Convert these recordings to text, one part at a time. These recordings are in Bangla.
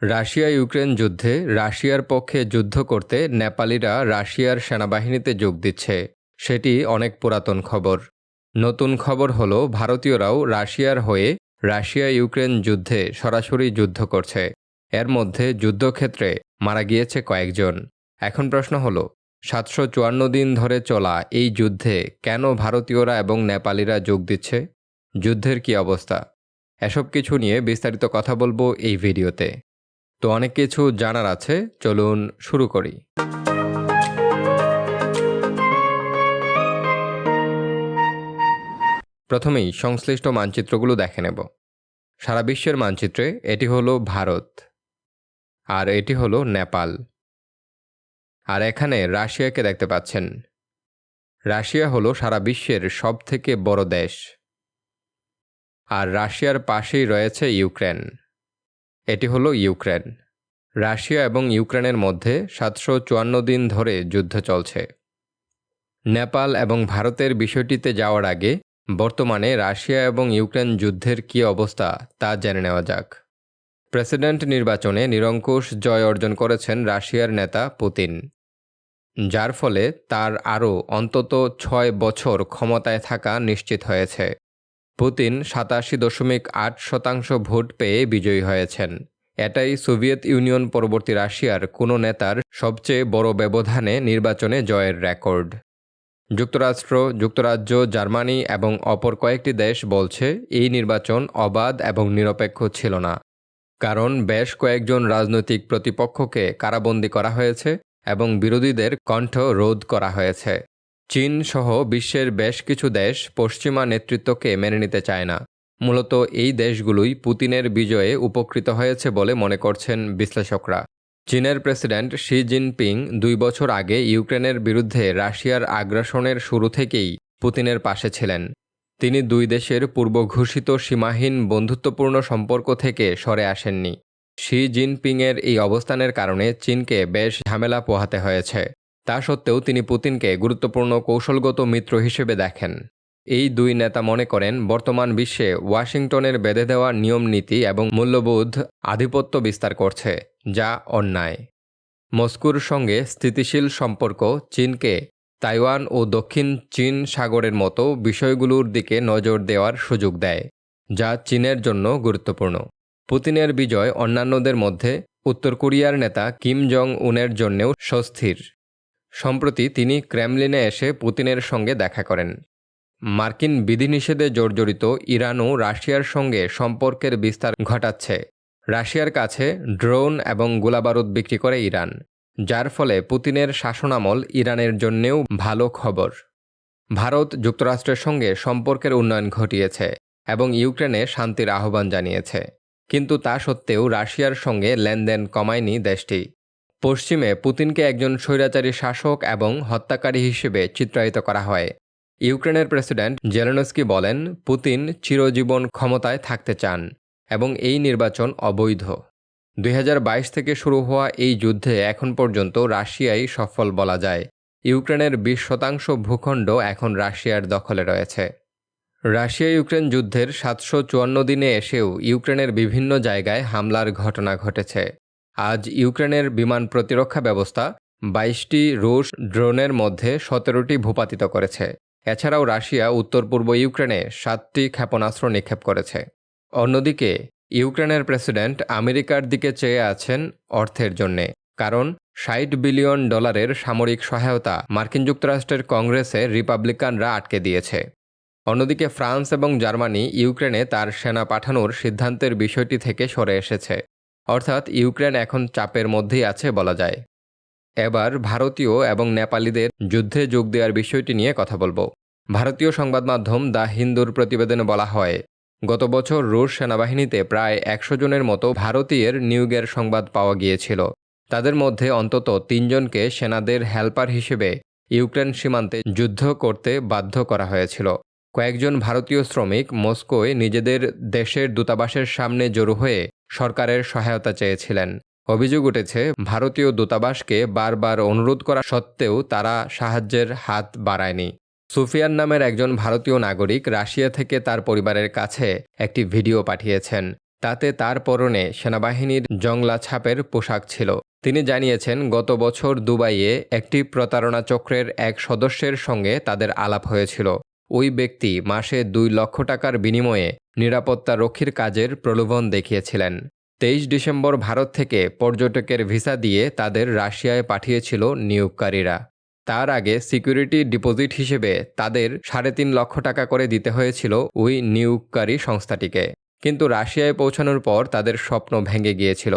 রাশিয়া ইউক্রেন যুদ্ধে রাশিয়ার পক্ষে যুদ্ধ করতে নেপালিরা রাশিয়ার সেনাবাহিনীতে যোগ দিচ্ছে। সেটি অনেক পুরাতন খবর। নতুন খবর হলো ভারতীয়রাও রাশিয়ার হয়ে রাশিয়া ইউক্রেন যুদ্ধে সরাসরি যুদ্ধ করছে। এর মধ্যে যুদ্ধক্ষেত্রে মারা গিয়েছে কয়েকজন। এখন প্রশ্ন হলো ৭৫৪ দিন ধরে চলা এই যুদ্ধে কেন ভারতীয়রা এবং নেপালিরা যোগ দিচ্ছে? যুদ্ধের কি অবস্থা? এসব কিছু নিয়ে বিস্তারিত কথা বলবো এই ভিডিওতে। তো অনেক কিছু জানার আছে, চলুন শুরু করি। প্রথমেই সংশ্লিষ্ট মানচিত্রগুলো দেখে নেব। সারা বিশ্বের মানচিত্রে এটি হলো ভারত, আর এটি হলো নেপাল, আর এখানে রাশিয়াকে দেখতে পাচ্ছেন। রাশিয়া হলো সারা বিশ্বের সবথেকে বড় দেশ, আর রাশিয়ার পাশেই রয়েছে ইউক্রেন। এটি হলো ইউক্রেন। রাশিয়া এবং ইউক্রেনের মধ্যে ৭৫৪ দিন ধরে যুদ্ধ চলছে। নেপাল এবং ভারতের বিষয়টিতে যাওয়ার আগে বর্তমানে রাশিয়া এবং ইউক্রেন যুদ্ধের কী অবস্থা তা জেনে নেওয়া যাক। প্রেসিডেন্ট নির্বাচনে নিরঙ্কুশ জয় অর্জন করেছেন রাশিয়ার নেতা পুতিন, যার ফলে তার আরও অন্তত ৬ বছর ক্ষমতায় থাকা নিশ্চিত হয়েছে। পুতিন ৮৭.৮% ভোট পেয়ে বিজয়ী হয়েছেন। এটাই সোভিয়েত ইউনিয়ন পরবর্তী রাশিয়ার কোনো নেতার সবচেয়ে বড় ব্যবধানে নির্বাচনে জয়ের রেকর্ড। যুক্তরাষ্ট্র, যুক্তরাজ্য, জার্মানি এবং অপর কয়েকটি দেশ বলছে এই নির্বাচন অবাধ এবং নিরপেক্ষ ছিল না, কারণ বেশ কয়েকজন রাজনৈতিক প্রতিপক্ষকে কারাবন্দী করা হয়েছে এবং বিরোধীদের কণ্ঠ রোধ করা হয়েছে। চীন সহ বিশ্বের বেশ কিছু দেশ পশ্চিমা নেতৃত্বকে মেনে নিতে চায় না। মূলত এই দেশগুলোই পুতিনের বিজয়ে উপকৃত হয়েছে বলে মনে করছেন বিশ্লেষকরা। চীনের প্রেসিডেন্ট শি জিনপিং ২ বছর আগে ইউক্রেনের বিরুদ্ধে রাশিয়ার আগ্রাসনের শুরু থেকেই পুতিনের পাশে ছিলেন। তিনি দুই দেশের পূর্বঘোষিত সীমাহীন বন্ধুত্বপূর্ণ সম্পর্ক থেকে সরে আসেননি। শি জিনপিংয়ের এই অবস্থানের কারণে চীনকে বেশ ঝামেলা পোহাতে হয়েছে। তা সত্ত্বেও তিনি পুতিনকে গুরুত্বপূর্ণ কৌশলগত মিত্র হিসেবে দেখেন। এই দুই নেতা মনে করেন বর্তমান বিশ্বে ওয়াশিংটনের বেঁধে দেওয়া নিয়ম নীতি এবং মূল্যবোধ আধিপত্য বিস্তার করছে, যা অন্যায়। মস্কোর সঙ্গে স্থিতিশীল সম্পর্ক চীনকে তাইওয়ান ও দক্ষিণ চীন সাগরের মতো বিষয়গুলোর দিকে নজর দেওয়ার সুযোগ দেয়, যা চীনের জন্য গুরুত্বপূর্ণ। পুতিনের বিজয় অন্যান্যদের মধ্যে উত্তর কোরিয়ার নেতা কিম জং উনের জন্যও স্বস্তির। সম্প্রতি তিনি ক্রেমলিনে এসে পুতিনের সঙ্গে দেখা করেন। মার্কিন বিধিনিষেধে জর্জরিত ইরানও রাশিয়ার সঙ্গে সম্পর্কের বিস্তার ঘটাচ্ছে। রাশিয়ার কাছে ড্রোন এবং গোলাবারুদ বিক্রি করে ইরান, যার ফলে পুতিনের শাসনামল ইরানের জন্যেও ভালো খবর। ভারত যুক্তরাষ্ট্রের সঙ্গে সম্পর্কের উন্নয়ন ঘটিয়েছে এবং ইউক্রেনে শান্তির আহ্বান জানিয়েছে, কিন্তু তা সত্ত্বেও রাশিয়ার সঙ্গে লেনদেন কমায়নি দেশটি। পশ্চিমে পুতিনকে একজন স্বৈরাচারী শাসক এবং হত্যাকারী হিসেবে চিত্রায়িত করা হয়। ইউক্রেনের প্রেসিডেন্ট জেলেনস্কি বলেন পুতিন চিরজীবন ক্ষমতায় থাকতে চান এবং এই নির্বাচন অবৈধ। ২০২২ থেকে শুরু হওয়া এই যুদ্ধে এখন পর্যন্ত রাশিয়াই সফল বলা যায়। ইউক্রেনের ২০% ভূখণ্ড এখন রাশিয়ার দখলে রয়েছে। রাশিয়া ইউক্রেন যুদ্ধের ৭৫৪ দিনে এসেও ইউক্রেনের বিভিন্ন জায়গায় হামলার ঘটনা ঘটেছে। আজ ইউক্রেনের বিমান প্রতিরক্ষা ব্যবস্থা ২২টি রুশ ড্রোনের মধ্যে ১৭টি ভূপাতিত করেছে। এছাড়াও রাশিয়া উত্তর পূর্ব ইউক্রেনে ৭টি ক্ষেপণাস্ত্র নিক্ষেপ করেছে। অন্যদিকে ইউক্রেনের প্রেসিডেন্ট আমেরিকার দিকে চেয়ে আছেন অর্থের জন্যে, কারণ $৬০ বিলিয়ন সামরিক সহায়তা মার্কিন যুক্তরাষ্ট্রের কংগ্রেসে রিপাবলিকানরা আটকে দিয়েছে। অন্যদিকে ফ্রান্স এবং জার্মানি ইউক্রেনে তার সেনা পাঠানোর সিদ্ধান্তের বিষয়টি থেকে সরে এসেছে। অর্থাৎ ইউক্রেন এখন চাপের মধ্যেই আছে বলা যায়। এবার ভারতীয় এবং নেপালিদের যুদ্ধে যোগ দেওয়ার বিষয়টি নিয়ে কথা বলবো। ভারতীয় সংবাদ মাধ্যম দ্য হিন্দুর প্রতিবেদনে বলা হয়, গত বছর রুশ সেনাবাহিনীতে প্রায় ১০০ জনের মতো ভারতীয়ের নিয়োগের সংবাদ পাওয়া গিয়েছিল। তাদের মধ্যে অন্তত ৩ জনকে সেনাদের হেল্পার হিসেবে ইউক্রেন সীমান্তে যুদ্ধ করতে বাধ্য করা হয়েছিল। কয়েকজন ভারতীয় শ্রমিক মস্কোয় নিজেদের দেশের দূতাবাসের সামনে জড়ো হয়ে সরকারের সহায়তা চেয়েছিলেন। অভিযোগ উঠেছে ভারতীয় দূতাবাসকে বারবার অনুরোধ করা সত্ত্বেও তারা সাহায্যের হাত বাড়ায়নি। সুফিয়ান নামের একজন ভারতীয় নাগরিক রাশিয়া থেকে তার পরিবারের কাছে একটি ভিডিও পাঠিয়েছেন, তাতে তার পরনে সেনাবাহিনীর জংলা ছাপের পোশাক ছিল। তিনি জানিয়েছেন, গত বছর দুবাইয়ে একটি প্রতারণা চক্রের এক সদস্যের সঙ্গে তাদের আলাপ হয়েছিল। ওই ব্যক্তি মাসে 2 লক্ষ টাকার বিনিময়ে নিরাপত্তা রক্ষীর কাজের প্রলোভন দেখিয়েছিলেন। 23 ডিসেম্বর ভারত থেকে পর্যটকের ভিসা দিয়ে তাদের রাশিয়ায় পাঠিয়েছিল নিয়োগকারীরা। তার আগে সিকিউরিটি ডিপোজিট হিসেবে তাদের 3.5 লক্ষ টাকা করে দিতে হয়েছিল ওই নিয়োগকারী সংস্থাটিকে। কিন্তু রাশিয়ায় পৌঁছানোর পর তাদের স্বপ্ন ভেঙে গিয়েছিল।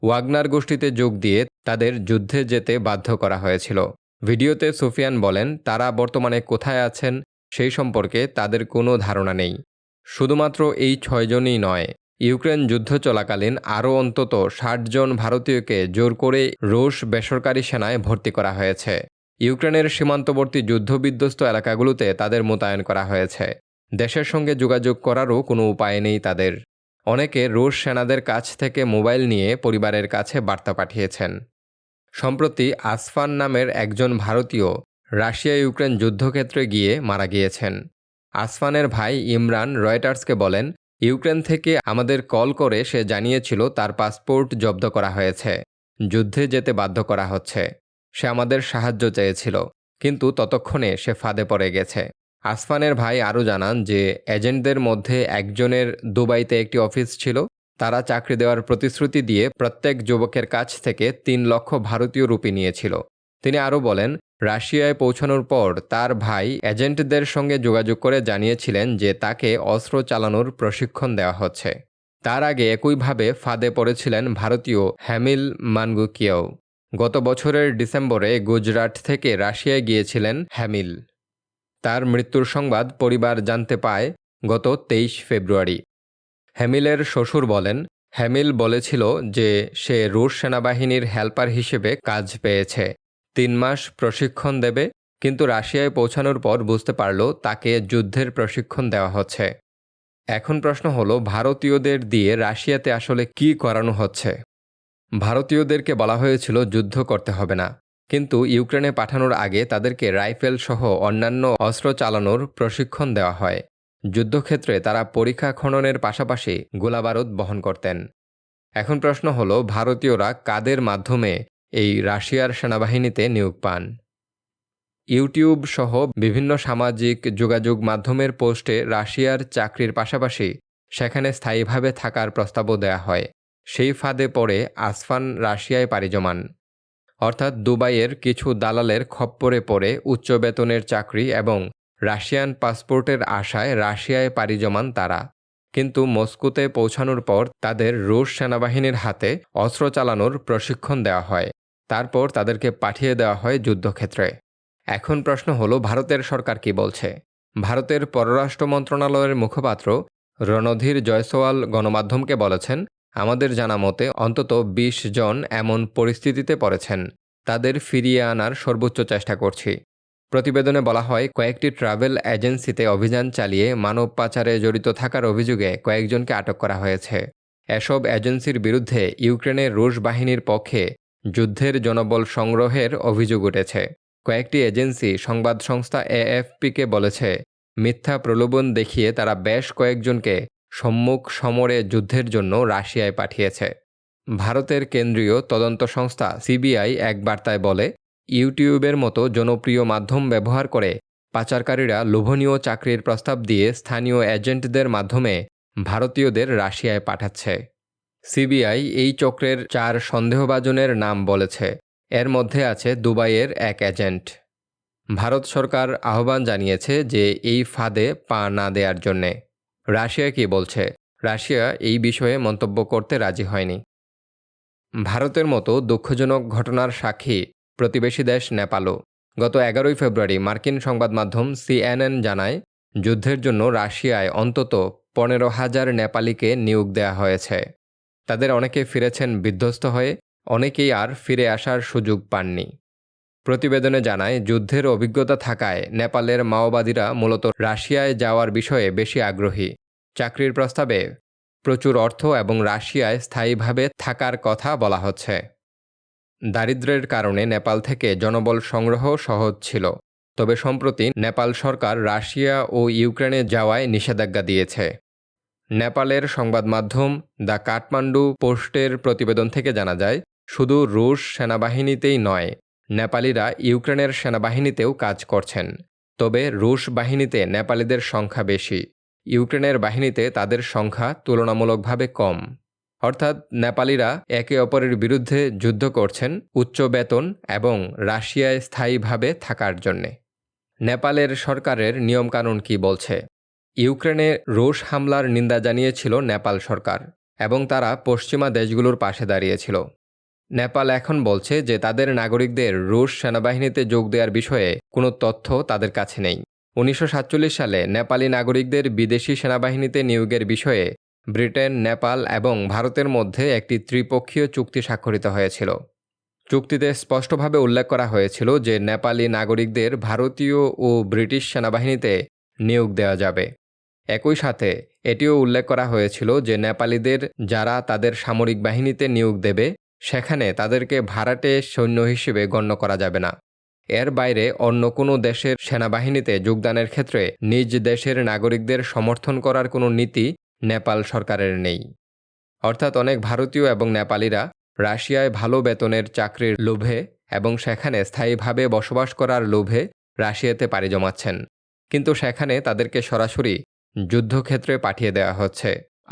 ওয়াগনার গোষ্ঠীতে যোগ দিয়ে তাদের যুদ্ধে যেতে বাধ্য করা হয়েছিল। ভিডিওতে সুফিয়ান বলেন, তারা বর্তমানে কোথায় আছেন সেই সম্পর্কে তাদের কোনো ধারণা নেই। শুধুমাত্র এই 6 জনই নয়, ইউক্রেন যুদ্ধ চলাকালীন আরও অন্তত 60 জন ভারতীয়কে জোর করে রুশ বেসরকারি সেনায় ভর্তি করা হয়েছে। ইউক্রেনের সীমান্তবর্তী যুদ্ধবিধ্বস্ত এলাকাগুলোতে তাদের মোতায়েন করা হয়েছে। দেশের সঙ্গে যোগাযোগ করারও কোনো উপায় নেই তাদের। অনেকে রুশ সেনাদের কাছ থেকে মোবাইল নিয়ে পরিবারের কাছে বার্তা পাঠিয়েছেন। সম্প্রতি আসফান নামের একজন ভারতীয় রাশিয়া ইউক্রেন যুদ্ধক্ষেত্রে গিয়ে মারা গিয়েছেন। আসফানের ভাই ইমরান রয়টার্সকে বলেন, ইউক্রেন থেকে আমাদের কল করে সে জানিয়েছিল তার পাসপোর্ট জব্দ করা হয়েছে, যুদ্ধে যেতে বাধ্য করা হচ্ছে। সে আমাদের সাহায্য চেয়েছিল, কিন্তু ততক্ষণে সে ফাঁদে পড়ে গেছে। আসফানের ভাই আরও জানান যে এজেন্টদের মধ্যে একজনের দুবাইতে একটি অফিস ছিল। তারা চাকরি দেওয়ার প্রতিশ্রুতি দিয়ে প্রত্যেক যুবকের কাছ থেকে 3 লক্ষ ভারতীয় রুপি নিয়েছিল। তিনি আরও বলেন, রাশিয়ায় পৌঁছানোর পর তার ভাই এজেন্টদের সঙ্গে যোগাযোগ করে জানিয়েছিলেন যে তাকে অস্ত্র চালানোর প্রশিক্ষণ দেওয়া হচ্ছে। তার আগে একইভাবে ফাঁদে পড়েছিলেন ভারতীয় হ্যামিল মানগুকিয়াও। গত বছরের ডিসেম্বরে গুজরাট থেকে রাশিয়ায় গিয়েছিলেন হ্যামিল। তার মৃত্যুর সংবাদ পরিবার জানতে পায় গত 23 ফেব্রুয়ারি। হ্যামিলের শ্বশুর বলেন, হ্যামিল বলেছিল যে সে রুশ সেনাবাহিনীর হেল্পার হিসেবে কাজ পেয়েছে, 3 মাস প্রশিক্ষণ দেবে, কিন্তু রাশিয়ায় পৌঁছানোর পর বুঝতে পারল তাকে যুদ্ধের প্রশিক্ষণ দেওয়া হচ্ছে। এখন প্রশ্ন হলো, ভারতীয়দের দিয়ে রাশিয়াতে আসলে কি করানো হচ্ছে? ভারতীয়দেরকে বলা হয়েছিল যুদ্ধ করতে হবে না, কিন্তু ইউক্রেনে পাঠানোর আগে তাদেরকে রাইফেল সহ অন্যান্য অস্ত্র চালানোর প্রশিক্ষণ দেওয়া হয়। যুদ্ধক্ষেত্রে তারা পরীক্ষা খননের পাশাপাশি গোলাবারুদ বহন করতেন। এখন প্রশ্ন হলো, ভারতীয়রা কাদের মাধ্যমে এই রাশিয়ার সেনাবাহিনীতে নিয়োগ পান? ইউটিউব সহ বিভিন্ন সামাজিক যোগাযোগ মাধ্যমের পোস্টে রাশিয়ার চাকরির পাশাপাশি সেখানে স্থায়ীভাবে থাকার প্রস্তাবও দেয়া হয়। সেই ফাঁদে পড়ে আসফান রাশিয়ায় পাড়ি জমান। অর্থাৎ দুবাইয়ের কিছু দালালের খপ্পরে পড়ে উচ্চ বেতনের চাকরি এবং রাশিয়ান পাসপোর্টের আশায় রাশিয়ায় পাড়ি জমান তারা। কিন্তু মস্কোতে পৌঁছানোর পর তাদের রুশ সেনাবাহিনীর হাতে অস্ত্র চালানোর প্রশিক্ষণ দেওয়া হয়। তারপর তাদেরকে পাঠিয়ে দেওয়া হয় যুদ্ধক্ষেত্রে। এখন প্রশ্ন হলো, ভারতের সরকার কি বলছে? ভারতের পররাষ্ট্র মন্ত্রণালয়ের মুখপাত্র রণধীর জয়সওয়াল গণমাধ্যমকে বলেছেন, আমাদের জানা মতে অন্তত 20 জন এমন পরিস্থিতিতে পড়েছেন। তাদের ফিরিয়ে আনার সর্বোচ্চ চেষ্টা করছি। প্রতিবেদনে বলা হয়, কয়েকটি ট্রাভেল এজেন্সিতে অভিযান চালিয়ে মানব পাচারে জড়িত থাকার অভিযোগে কয়েকজনকে আটক করা হয়েছে। এসব এজেন্সির বিরুদ্ধে ইউক্রেনের রুশ বাহিনীর পক্ষে যুদ্ধের জনবল সংগ্রহের অভিযোগ উঠেছে। কয়েকটি এজেন্সি সংবাদ সংস্থা এএফপিকে বলেছে, মিথ্যা প্রলোভন দেখিয়ে তারা বেশ কয়েকজনকে সম্মুখ সমরে যুদ্ধের জন্য রাশিয়ায় পাঠিয়েছে। ভারতের কেন্দ্রীয় তদন্ত সংস্থা সিবিআই এক বার্তায় বলে, ইউটিউবের মতো জনপ্রিয় মাধ্যম ব্যবহার করে পাচারকারীরা লোভনীয় চাকরির প্রস্তাব দিয়ে স্থানীয় এজেন্টদের মাধ্যমে ভারতীয়দের রাশিয়ায় পাঠাচ্ছে। সিবিআই এই চক্রের 4 সন্দেহভাজনের নাম বলেছে। এর মধ্যে আছে দুবাইয়ের এক এজেন্ট। ভারত সরকার আহ্বান জানিয়েছে যে এই ফাঁদে পা না দেওয়ার জন্যে। রাশিয়া কি বলছে? রাশিয়া এই বিষয়ে মন্তব্য করতে রাজি হয়নি। ভারতের মতো দুঃখজনক ঘটনার সাক্ষী প্রতিবেশী দেশ নেপালও। গত 11 ফেব্রুয়ারি মার্কিন সংবাদ মাধ্যম CNN জানায়, যুদ্ধের জন্য রাশিয়ায় অন্তত 15,000 নেপালিকে নিয়োগ দেওয়া হয়েছে। তাদের অনেকে ফিরেছেন বিধ্বস্ত হয়ে, অনেকেই আর ফিরে আসার সুযোগ পাননি। প্রতিবেদনে জানায়, যুদ্ধের অভিজ্ঞতা থাকায় নেপালের মাওবাদীরা মূলত রাশিয়ায় যাওয়ার বিষয়ে বেশি আগ্রহী। চাকরির প্রস্তাবে প্রচুর অর্থ এবং রাশিয়ায় স্থায়ীভাবে থাকার কথা বলা হচ্ছে। দারিদ্র্যের কারণে নেপাল থেকে জনবল সংগ্রহ সহজ ছিল, তবে সম্প্রতি নেপাল সরকার রাশিয়া ও ইউক্রেনে যাওয়ায় নিষেধাজ্ঞা দিয়েছে। নেপালের সংবাদ মাধ্যম দ্য কাঠমান্ডু পোস্টের প্রতিবেদন থেকে জানা যায়, শুধু রুশ সেনাবাহিনীতেই নয়, নেপালিরা ইউক্রেনের সেনাবাহিনীতেও কাজ করছেন। তবে রুশ বাহিনীতে নেপালিদের সংখ্যা বেশি, ইউক্রেনের বাহিনীতে তাদের সংখ্যা তুলনামূলকভাবে কম। অর্থাৎ নেপালিরা একে অপরের বিরুদ্ধে যুদ্ধ করছেন উচ্চ বেতন এবং রাশিয়ায় স্থায়ীভাবে থাকার জন্যে। নেপালের সরকারের নিয়মকানুন কি বলছে? ইউক্রেনে রুশ হামলার নিন্দা জানিয়েছিল নেপাল সরকার এবং তারা পশ্চিমা দেশগুলোর পাশে দাঁড়িয়েছিল। নেপাল এখন বলছে যে তাদের নাগরিকদের রুশ সেনাবাহিনীতে যোগ দেওয়ার বিষয়ে কোনো তথ্য তাদের কাছে নেই। 1947 সালে নেপালি নাগরিকদের বিদেশি সেনাবাহিনীতে নিয়োগের বিষয়ে ব্রিটেন, নেপাল এবং ভারতের মধ্যে একটি ত্রিপক্ষীয় চুক্তি স্বাক্ষরিত হয়েছিল। চুক্তিতে স্পষ্টভাবে উল্লেখ করা হয়েছিল যে নেপালি নাগরিকদের ভারতীয় ও ব্রিটিশ সেনাবাহিনীতে নিয়োগ দেওয়া যাবে। একই সাথে এটিও উল্লেখ করা হয়েছিল যে নেপালিদের যারা তাদের সামরিক বাহিনীতে নিয়োগ দেবে সেখানে তাদেরকে ভাড়াটে সৈন্য হিসেবে গণ্য করা যাবে না। এর বাইরে অন্য কোনো দেশের সেনাবাহিনীতে যোগদানের ক্ষেত্রে নিজ দেশের নাগরিকদের সমর্থন করার কোনো নীতি নেপাল সরকারের নেই। অর্থাৎ অনেক ভারতীয় এবং নেপালিরা রাশিয়ায় ভালো বেতনের চাকরির লোভে এবং সেখানে স্থায়ীভাবে বসবাস করার লোভে রাশিয়াতে পাড়ি জমাচ্ছেন, কিন্তু সেখানে তাদেরকে সরাসরি যুদ্ধক্ষেত্রে পাঠিয়ে দেওয়া হচ্ছে,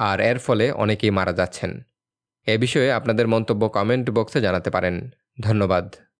আর এর ফলে অনেকেই মারা যাচ্ছেন। এ বিষয়ে আপনাদের মন্তব্য কমেন্ট বক্সে জানাতে পারেন। ধন্যবাদ।